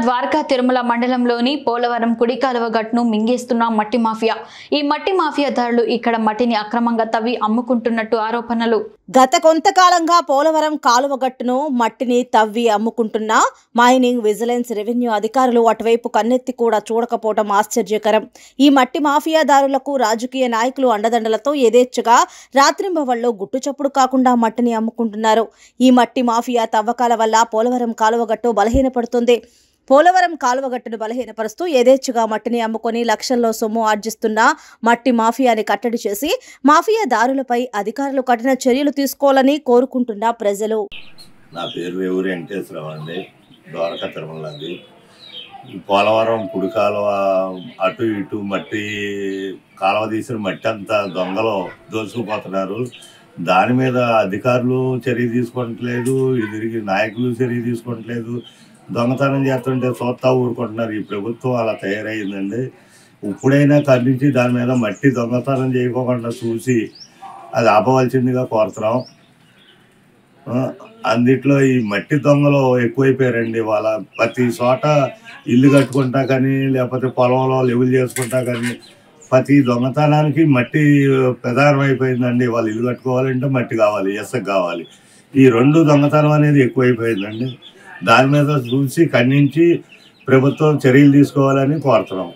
ద్వారకా తిరుమల మండలంలోని పోలవరం కుడి కాలువ గట్టును మింగేస్తున్న మట్టి మాఫియా. ఈ మట్టి మాఫియాదారులు ఇక్కడ మట్టిని అక్రమంగా తవ్వి అమ్ముకుంటున్నట్టు ఆరోపణలు. గత కొంతకాలంగా పోలవరం కాలువ గట్టును మట్టిని తవ్వి అమ్ముకుంటున్న మైనింగ్, విజిలెన్స్, రెవెన్యూ అధికారులు అటువైపు కన్నెత్తి కూడా చూడకపోవడం ఆశ్చర్యకరం. ఈ మట్టి మాఫియాదారులకు రాజకీయ నాయకులు అండదండలతో యథేచ్ఛగా రాత్రింబవళ్లో గుట్టుచప్పుడు కాకుండా మట్టిని అమ్ముకుంటున్నారు. ఈ మట్టి మాఫియా తవ్వకాల వల్ల పోలవరం కాలువగట్టు బలహీనపడుతుంది. పోలవరం కాలువగట్టును బలహీనపరుస్తూ యథేచ్ఛగా మట్టిని అమ్ముకొని లక్షల్లో సొమ్ము ఆర్జిస్తున్న మట్టి మాఫియాని కట్టడి చేసి మాఫియాదారులపై అధికారులు కఠిన చర్యలు తీసుకోవాలని కోరుకుంటున్న ప్రజలు. నా పేరు రేవూరి వెంకటేశ్వరరావు అండి. ద్వారకా తిరుమలది పోలవరం కుడి కాలువ అటు ఇటు మట్టి కాలువ తీసిన మట్టి అంతా దొంగలు దోసుకుపోతున్నారు. దాని మీద అధికారులు చర్య తీసుకోవట్లేదు, ఎదురికి నాయకులు చర్య తీసుకోవట్లేదు. దొంగతనం చేస్తుంటే చూస్తా ఊరుకుంటున్నారు. ఈ ప్రభుత్వం అలా తయారైందండి. ఇప్పుడైనా ఖండించి దాని మీద మట్టి దొంగతనం చేయకోకుండా చూసి అది ఆపవలసిందిగా కోరుతున్నాం. అందుట్లో ఈ మట్టి దొంగలు ఎక్కువైపోయారండి. వాళ్ళ ప్రతి చోట ఇల్లు కట్టుకుంటా కానీ లేకపోతే పొలంలో లెవెల్ చేసుకుంటా కానీ ప్రతి దొంగతనానికి మట్టి ప్రధానం అయిపోయిందండి. వాళ్ళు ఇల్లు కట్టుకోవాలంటే మట్టి కావాలి, ఇసుక కావాలి. ఈ రెండు దొంగతనం అనేది ఎక్కువైపోయిందండి. దాని మీద చూసి ఖండించి ప్రభుత్వం చర్యలు తీసుకోవాలని కోరుతున్నాం.